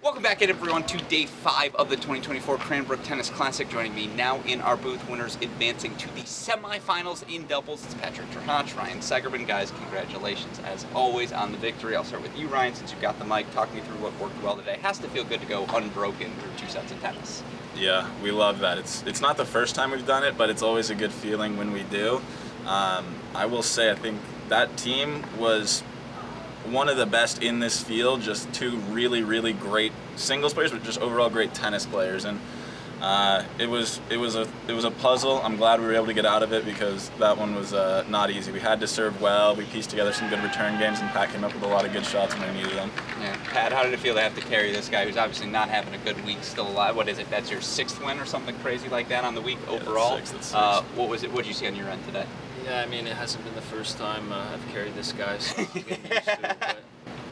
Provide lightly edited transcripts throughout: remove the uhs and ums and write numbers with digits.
Welcome back in, everyone, to day 5 of the 2024 Cranbrook Tennis Classic. Joining me now in our booth, winners advancing to the semifinals in doubles. It's Patrik, Trhac, Ryan Seggerman. Guys, congratulations, as always, on the victory. I'll start with you, Ryan, since you've got the mic. Talk me through what worked well today. Has to feel good to go unbroken through 2 sets of tennis. Yeah, we love that. It's not the first time we've done it, but it's always a good feeling when we do. I will say, I think that team was one of the best in this field, just 2 really, really great singles players, but just overall great tennis players. And it was a puzzle. I'm glad we were able to get out of it because that one was not easy. We had to serve well. We pieced together some good return games, and Pat came up with a lot of good shots when we needed them. Yeah, Pat, how did it feel to have to carry this guy who's obviously not having a good week, still alive? What is it? That's your 6th win or something crazy like that on the week overall? Yeah, that's 6. What was it? What did you see on your end today? Yeah, I mean, it hasn't been the first time I've carried this guy, so I'm getting used to it.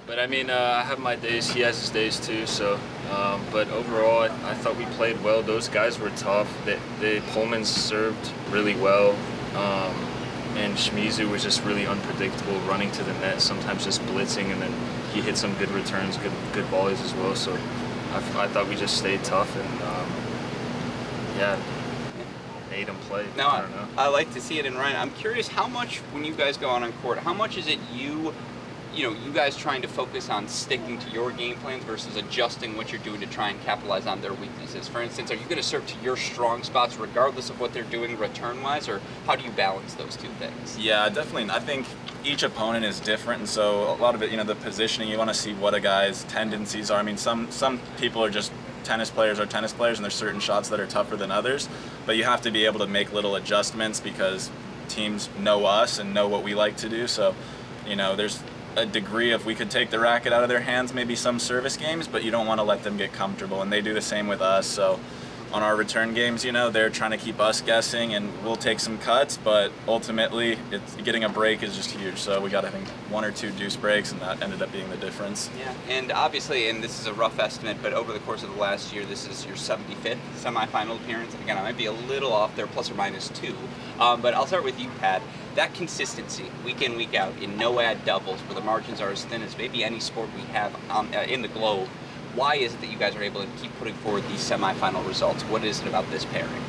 But I mean, I have my days, he has his days too, so. But overall, I thought we played well. Those guys were tough. The Pullmans served really well, and Shimizu was just really unpredictable, running to the net, sometimes just blitzing, and then he hit some good returns, good volleys as well. So I thought we just stayed tough, and yeah. Made him play. Now, I don't know. I like to see it in Ryan. I'm curious how much, when you guys go out on court, how much is it you guys trying to focus on sticking to your game plans versus adjusting what you're doing to try and capitalize on their weaknesses? For instance, are you going to serve to your strong spots regardless of what they're doing return-wise, or how do you balance those 2 things? Yeah, definitely. I think each opponent is different, and so a lot of it, the positioning, you want to see what a guy's tendencies are. I mean, some people are just tennis players, and there's certain shots that are tougher than others, but you have to be able to make little adjustments because teams know us and know what we like to do. So, there's a degree of we could take the racket out of their hands, maybe some service games, but you don't want to let them get comfortable, and they do the same with us. So on our return games, they're trying to keep us guessing, and we'll take some cuts, but ultimately getting a break is just huge. So we got, I think, 1 or 2 deuce breaks, and that ended up being the difference. Yeah, and obviously, and this is a rough estimate, but over the course of the last year, this is your 75th semifinal appearance. Again, I might be a little off there, plus or minus 2. But I'll start with you, Pat. That consistency, week in, week out, in no-ad doubles, where the margins are as thin as maybe any sport we have in the globe, why is it that you guys are able to keep putting forward these semifinal results? What is it about this pairing?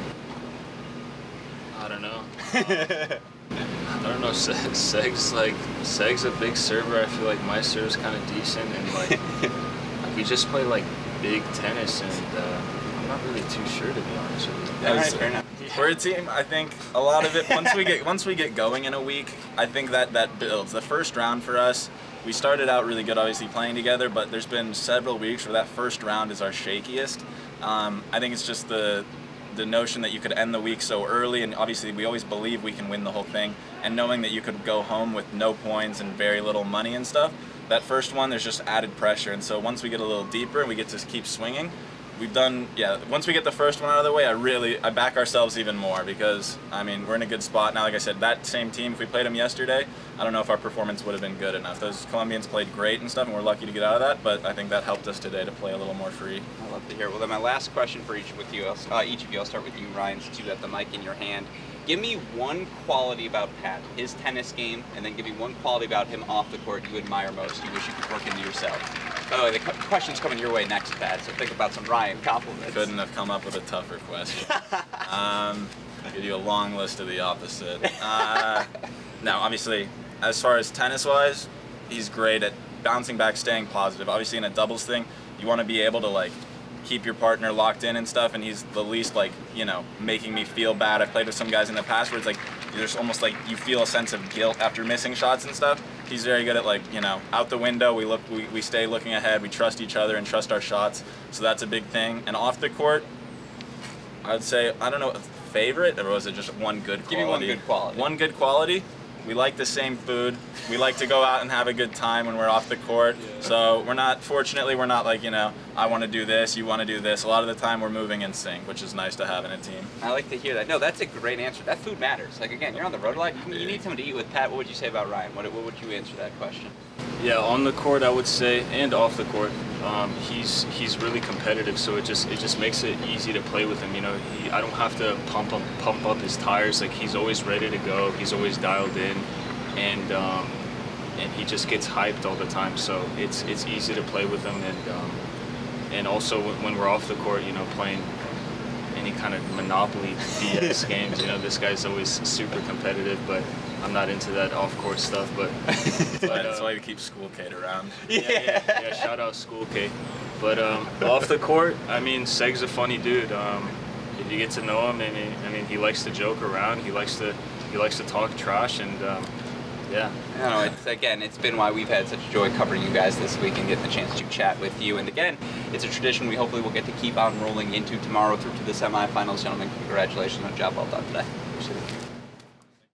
I don't know. I don't know. Seg's a big server. I feel like my serve's kind of decent, and we just play big tennis, and I'm not really too sure, to be honest with you. All right, fair enough. For a team, I think a lot of it, once we get going in a week, I think that builds. The first round for us, we started out really good, obviously playing together, but there's been several weeks where that first round is our shakiest. I think it's just the notion that you could end the week so early, and obviously we always believe we can win the whole thing, and knowing that you could go home with no points and very little money and stuff, that first one, there's just added pressure. And so once we get a little deeper and we get to keep swinging, once we get the first one out of the way, I back ourselves even more because, I mean, we're in a good spot now. Like I said, that same team, if we played them yesterday, I don't know if our performance would have been good enough. Those Colombians played great and stuff, and we're lucky to get out of that, but I think that helped us today to play a little more free. I love to hear it. Well, then my last question for each of you, I'll start with you, Ryan, since you got the mic in your hand. Give me one quality about Pat, his tennis game, and then give me one quality about him off the court you admire most, you wish you could work into yourself. By the way, the question's coming your way next, Pat, so think about some Ryan compliments. Couldn't have come up with a tougher question. I'll give you a long list of the opposite. Now, obviously, as far as tennis-wise, he's great at bouncing back, staying positive. Obviously, in a doubles thing, you want to be able to, keep your partner locked in and stuff, and he's the least, making me feel bad. I've played with some guys in the past where it's there's almost you feel a sense of guilt after missing shots and stuff. He's very good at out the window, we stay looking ahead, we trust each other and trust our shots, so that's a big thing. And off the court, I would say, I don't know, favorite, or was it just one good quality? Give me one good quality. One good quality? We like the same food. We like to go out and have a good time when we're off the court. Yeah. So fortunately, we're not I want to do this, you want to do this. A lot of the time, we're moving in sync, which is nice to have in a team. I like to hear that. No, that's a great answer. That food matters. Again, you're on the road a lot. You need someone to eat with. Pat, what would you say about Ryan? What would you answer that question? Yeah, on the court, I would say, and off the court, he's really competitive. So it just makes it easy to play with him. I don't have to pump up his tires. He's always ready to go. He's always dialed in, and he just gets hyped all the time. So it's easy to play with him, and and also when we're off the court, you know, playing any kind of Monopoly BS games, you know, this guy's always super competitive, but I'm not into that off-court stuff. But That's why you keep School Kate around. Yeah, shout out School K. But off the court, I mean, Seg's a funny dude. If you get to know him, I mean, he likes to joke around. He likes to talk trash, and yeah. No, it's been why we've had such joy covering you guys this week and getting the chance to chat with you. And again, it's a tradition we hopefully will get to keep on rolling into tomorrow through to the semifinals. Gentlemen, congratulations on a job well done today. Appreciate it.